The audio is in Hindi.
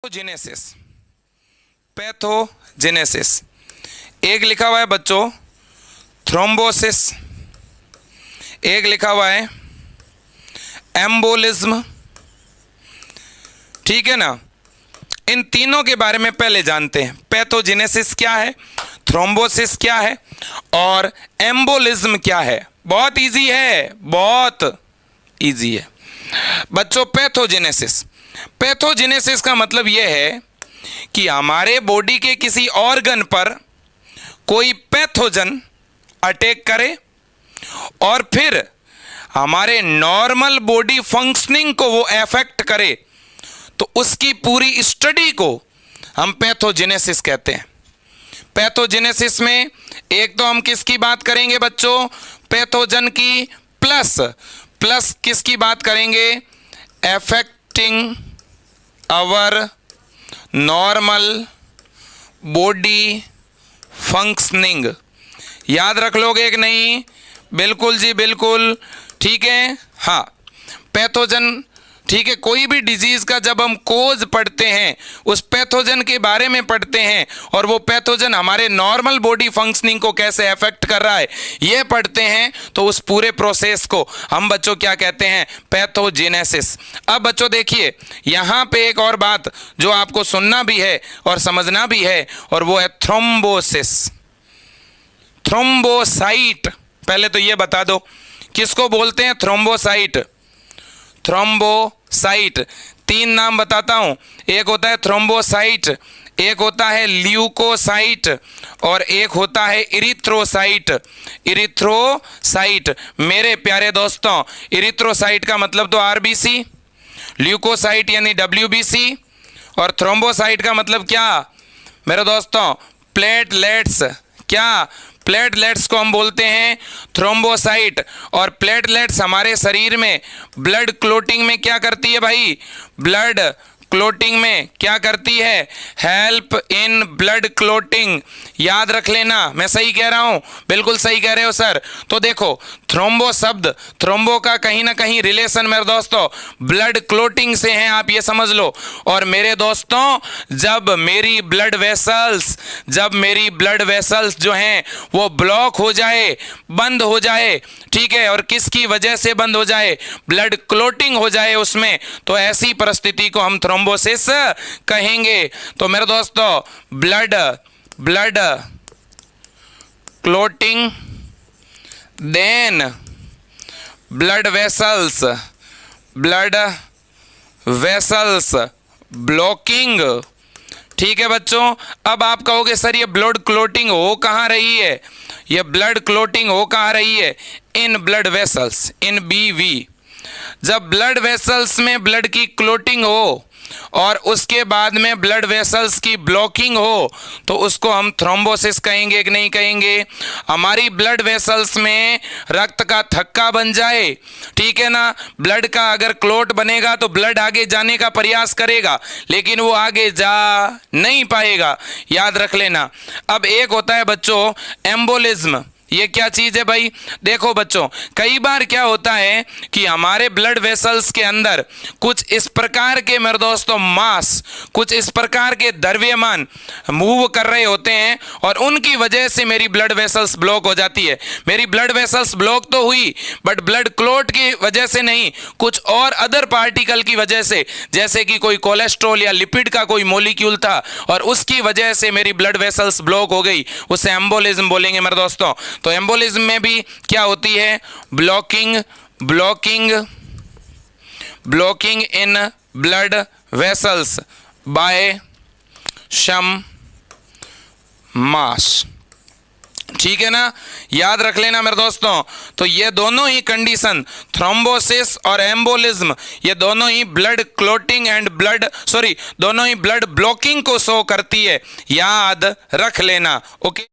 Pathogenesis, pathogenesis. एक लिखा हुआ है बच्चों थ्रोम्बोसिस, एक लिखा हुआ है एम्बोलिज्म। ठीक है ना। इन तीनों के बारे में पहले जानते हैं। पैथोजेनेसिस क्या है, थ्रोम्बोसिस क्या है और एम्बोलिज्म क्या है। बहुत इजी है, बहुत इजी है बच्चों। पैथोजेनेसिस, पैथोजेनेसिस का मतलब यह है कि हमारे बॉडी के किसी ऑर्गन पर कोई पैथोजन अटैक करे और फिर हमारे नॉर्मल बॉडी फंक्शनिंग को वो अफेक्ट करे, तो उसकी पूरी स्टडी को हम पैथोजेनेसिस कहते हैं। पैथोजेनेसिस में एक तो हम किसकी बात करेंगे बच्चों, पैथोजन की, प्लस किसकी बात करेंगे, affecting our normal body functioning. याद रख लोगे कि नहीं? बिल्कुल जी बिल्कुल, ठीक है। हाँ, पैथोजन, ठीक है। कोई भी डिजीज का जब हम कोज पढ़ते हैं, उस पैथोजन के बारे में पढ़ते हैं और वो पैथोजन हमारे नॉर्मल बॉडी फंक्शनिंग को कैसे अफेक्ट कर रहा है ये पढ़ते हैं, तो उस पूरे प्रोसेस को हम बच्चों क्या कहते हैं, पैथोजेनेसिस। अब बच्चों देखिए, यहाँ पे एक और बात जो आपको सुनना भी है और समझना भी है, और वो है थ्रोम्बोसिस, थ्रोम्बोसाइट। पहले तो ये बता दो किसको बोलते हैं थ्रोम्बोसाइट। थ्रोम्बोसाइट तीन नाम बताता हूं। एक होता है थ्रोम्बोसाइट, एक होता है ल्यूकोसाइट और एक होता है इरिथ्रोसाइट। इरिथ्रोसाइट मेरे प्यारे दोस्तों, इरिथ्रोसाइट का मतलब तो आरबीसी, ल्यूकोसाइट यानी डब्ल्यूबीसी, और थ्रोम्बोसाइट का मतलब क्या मेरे दोस्तों, प्लेटलेट्स। क्या? प्लेटलेट्स को हम बोलते हैं थ्रोम्बोसाइट। और प्लेटलेट्स हमारे शरीर में ब्लड क्लोटिंग में क्या करती है भाई, ब्लड क्लोटिंग में क्या करती है, हेल्प इन ब्लड क्लोटिंग। याद रख लेना, मैं सही कह रहा हूं? बिल्कुल सही कह रहे हो सर। तो देखो, थ्रोम्बो शब्द, थ्रोम्बो का कहीं ना कहीं रिलेशन मेरे दोस्तों ब्लड क्लोटिंग से है, आप ये समझ लो। और मेरे दोस्तों, जब मेरी ब्लड वेसल्स जो हैं वो ब्लॉक हो जाए, बंद हो जाए, ठीक है, और किसकी वजह से बंद हो जाए, ब्लड क्लोटिंग हो जाए उसमें, तो ऐसी परिस्थिति को हम थ्रोम्बोसिस कहेंगे। तो मेरे दोस्तों, blood clotting, then blood vessels blocking. ठीक है बच्चों। अब आप कहोगे सर ये ब्लड क्लोटिंग हो कहाँ रही है, ये ब्लड क्लोटिंग हो कहाँ रही है, इन ब्लड वेसल्स, इन बीवी। जब ब्लड वेसल्स में ब्लड की क्लोटिंग हो और उसके बाद में ब्लड वेसल्स की ब्लॉकिंग हो, तो उसको हम थ्रोम्बोसिस कहेंगे कि नहीं कहेंगे। हमारी ब्लड वेसल्स में रक्त का थक्का बन जाए, ठीक है ना, ब्लड का अगर क्लोट बनेगा तो ब्लड आगे जाने का प्रयास करेगा, लेकिन वो आगे जा नहीं पाएगा। याद रख लेना। अब एक होता है बच्चों एम्बोलिज्म। ये क्या चीज है भाई? देखो बच्चों, कई बार क्या होता है कि हमारे ब्लड वेसल्स के अंदर कुछ इस प्रकार के मेरे दोस्तों मास, कुछ इस प्रकार के द्रव्यमान मूव कर रहे होते हैं और उनकी वजह से मेरी ब्लड वेसल्स ब्लॉक हो जाती है। मेरी ब्लड वेसल्स ब्लॉक तो हुई, बट ब्लड क्लोट की वजह से नहीं, कुछ और अदर पार्टिकल की वजह से, जैसे कि कोई कोलेस्ट्रॉल या लिपिड का कोई मॉलिक्यूल था और उसकी वजह से मेरी ब्लड वेसल्स ब्लॉक हो गई, उसे एम्बोलिज्म बोलेंगे मेरे दोस्तों। तो एम्बोलिज्म में भी क्या होती है, blocking in blood vessels by some mass. ठीक है ना, याद रख लेना मेरे दोस्तों। तो ये दोनों ही कंडीशन, थ्रोम्बोसिस और एम्बोलिज्म, ये दोनों ही ब्लड क्लोटिंग एंड दोनों ही ब्लड ब्लॉकिंग को शो करती है। याद रख लेना। ओके।